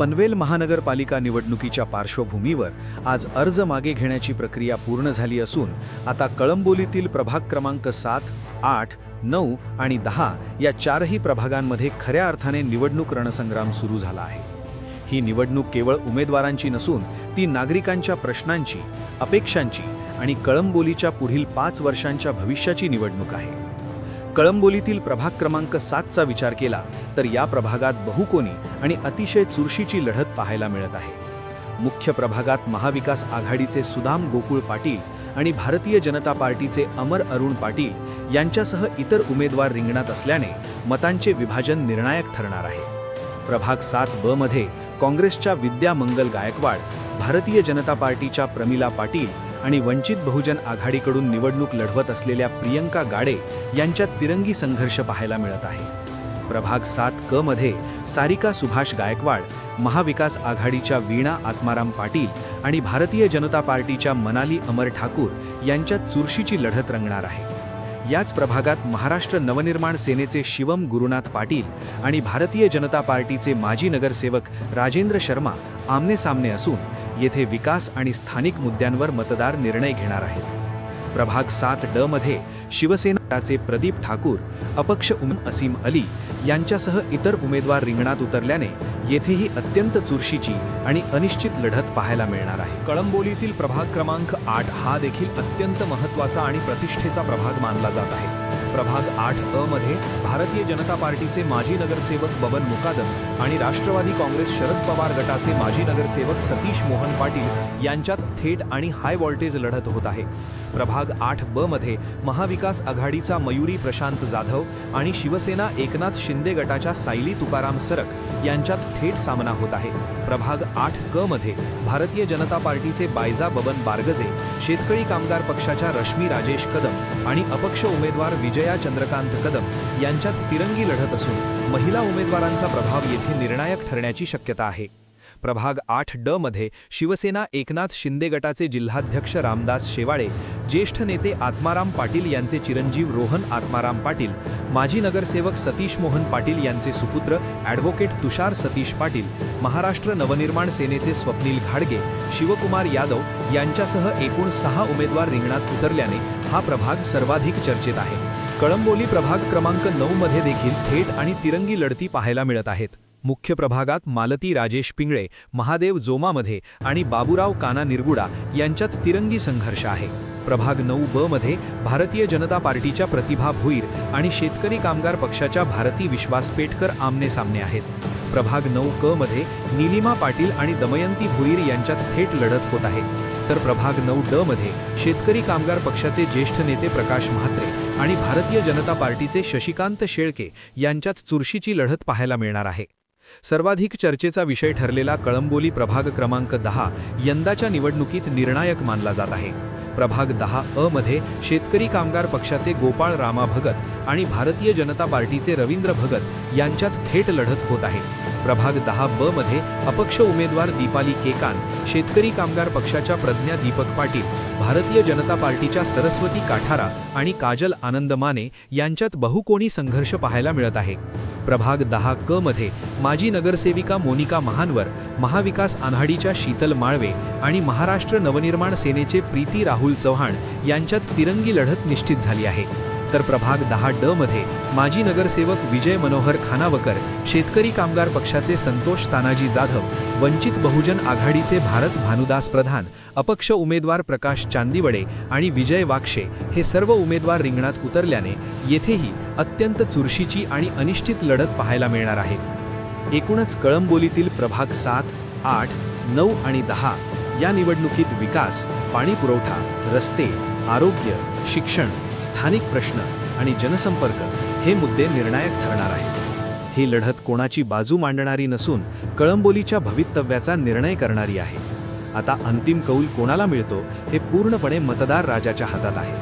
पनवेल महानगरपालिका निवडणुकीच्या पार्श्वभूमीवर आज अर्ज मागे घेण्याची प्रक्रिया पूर्ण झाली असून आता कळंबोलीतील प्रभाग क्रमांक 7, 8, 9 आणि 10 या चारही प्रभागांमध्ये खऱ्या अर्थाने निवडणूक रणसंग्राम सुरू झाला आहे। ही निवडणूक केवळ उमेदवारांची नसून ती नागरिकांच्या प्रश्नांची, अपेक्षांची आणि कळंबोलीच्या पुढील 5 वर्षांच्या भविष्याची निवडणूक आहे। कळंबोलीतील प्रभाग क्रमांक 7चा विचार केला तर या प्रभागात बहुकोनी आणि अतिशय चुरशीची लढत पाहायला मिळत आहे। मुख्य प्रभागात महाविकास आघाडीचे सुदाम गोकुळ पाटील आणि भारतीय जनता पार्टीचे अमर अरुण पाटील यांच्यासह इतर उमेदवार रिंगणात असल्याने मतांचे विभाजन निर्णायक ठरणार आहे। प्रभाग 7ब मध्ये काँग्रेसच्या विद्या मंगल गायकवाड, भारतीय जनता पार्टीच्या प्रमिला पाटील आणि वंचित बहुजन आघाडीकडून निवडणूक लढवत असलेल्या प्रियंका गाडे यांच्यात तिरंगी संघर्ष पाहायला मिळत आहे। प्रभाग 7क मध्ये सारिका सुभाष गायकवाड, महाविकास आघाडीच्या वीणा आत्माराम पाटील आणि भारतीय जनता पार्टीच्या मनाली अमर ठाकूर यांच्यात चुरशीची लढत रंगणार आहे। याच प्रभागात महाराष्ट्र नवनिर्माण सेनेचे शिवम गुरुनाथ पाटील आणि भारतीय जनता पार्टीचे माजी नगरसेवक राजेंद्र शर्मा आमनेसामने असून येथे विकास आणि स्थानिक मुद्द्यांवर मतदार निर्णय घेणार आहेत। प्रभाग 7ड मध्ये शिवसेनेचे प्रदीप ठाकूर, अपक्ष असीम अली यांच्यासह इतर उमेदवार रिंगणात उतरल्याने येथेही अत्यंत चुरशीची आणि अनिश्चित लढत पाहायला मिळणार आहे। कळंबोलीतील प्रभाग क्रमांक 8 हा देखील अत्यंत महत्त्वाचा आणि प्रतिष्ठेचा प्रभाग मानला जात आहे। प्रभाग 8अ मध्ये भारतीय जनता पार्टीचे माजी नगरसेवक बबन मुकादम आणि राष्ट्रवादी काँग्रेस शरद पवार गटाचे माजी नगरसेवक सतीश मोहन पाटील यांच्यात थेट आणि हाय व्होल्टेज लढत होत आहे। प्रभाग 8ब मध्ये महाविकास आघाडीचा मयुरी प्रशांत जाधव आणि शिवसेना एकनाथ शिंदे गटाच्या सायली तुकाराम सरक यांच्यात थेट सामना होत आहे। प्रभाग 8क मध्ये भारतीय जनता पार्टीचे बायजा बबन बारगजे, शेतकरी कामगार पक्षाच्या रश्मी राजेश कदम आणि अपक्ष उमेदवार विजया चंद्रकांत कदम यांच्यात तिरंगी लढत असून महिला उमेदवारांचा प्रभाव येथे निर्णायक ठरण्याची शक्यता आहे। प्रभाग 8ड मध्ये शिवसेना एकनाथ शिंदे गटाचे जिल्हाध्यक्ष रामदास शेवाळे, ज्येष्ठ नेते आत्माराम पाटील यांचे चिरंजीव रोहन आत्माराम पाटील, माजी नगरसेवक सतीश मोहन पाटील यांचे सुपुत्र ॲडव्होकेट तुषार सतीश पाटील, महाराष्ट्र नवनिर्माण सेनेचे स्वप्नील घाडगे, शिवकुमार यादव यांच्यासह एकूण 6 उमेदवार रिंगणात उतरल्याने हा प्रभाग सर्वाधिक चर्चेत आहे। कळंबोली प्रभाग क्रमांक 9 मध्ये देखील थेट आणि तिरंगी लढती पाहायला मिळत आहेत। मुख्य प्रभागात मालती राजेश पिंगळे, महादेव जोमामध्ये आणि बाबूराव काना निरगुडा यांच्यात तिरंगी संघर्ष आहे। प्रभाग 9ब मध्ये भारतीय जनता पार्टीच्या प्रतिभा भुईर आणि शेतकरी कामगार पक्षाच्या भारती विश्वास पेटकर आमनेसामने आहेत। प्रभाग 9क मध्ये नीलिमा पाटील आणि दमयंती भुईर यांच्यात थेट लढत होत आहे। तर प्रभाग 9ड मध्ये शेतकरी कामगार पक्षाचे ज्येष्ठ नेते प्रकाश म्हात्रे आणि भारतीय जनता पार्टीचे शशिकांत शेळके यांच्यात चुरशीची लढत पाहायला मिळणार आहे। सर्वाधिक चर्चेचा विषय ठरलेला कळंबोली प्रभाग क्रमांक 10 यंदाच्या निवडणुकीत निर्णायक मानला जात आहे। प्रभाग 10अ मध्ये शेतकरी कामगार पक्षाचे गोपाळ रामा भगत आणि भारतीय जनता पार्टीचे रवींद्र भगत यांच्यात थेट लढत होत आहे। प्रभाग 10ब मध्ये अपक्ष उमेदवार दीपाली केकान, शेतकरी कामगार पक्षाच्या प्रज्ञा दीपक पाटील, भारतीय जनता पार्टीच्या सरस्वती काठारा आणि काजल आनंद माने यांच्यात बहुकोणी संघर्ष पाहायला मिळत आहे। प्रभाग 10क मध्ये माजी नगरसेविका मोनिका महानवर, महाविकास आघाडीच्या शीतल माळवे आणि महाराष्ट्र नवनिर्माण सेनेचे प्रीती राहुल चव्हाण यांच्यात तिरंगी लढत निश्चित झाली आहे। तर प्रभाग 10ड मध्ये माजी नगरसेवक विजय मनोहर खानावकर, शेतकरी कामगार पक्षाचे संतोष तानाजी जाधव, वंचित बहुजन आघाडीचे भारत भानुदास प्रधान, अपक्ष उमेदवार प्रकाश चांदिवडे आणि विजय वाक्षे हे सर्व उमेदवार रिंगणात उतरल्याने येथेही अत्यंत चुरशीची आणि अनिश्चित लढत पाहायला मिळणार आहे। एकूणच कळंबोलीतील प्रभाग 7, 8, 9 आणि 10 या निवडणुकीत विकास, पाणी पुरवठा, रस्ते, आरोग्य, शिक्षण, स्थानिक प्रश्न आणि जनसंपर्क हे मुद्दे निर्णायक ठरणार आहेत। ही लढत कोणाची बाजू मांडणारी नसून कळंबोलीच्या भवितव्याचा निर्णय करणारी आहे। आता अंतिम कौल कोणाला मिळतो हे पूर्णपणे मतदार राजाच्या हातात आहे।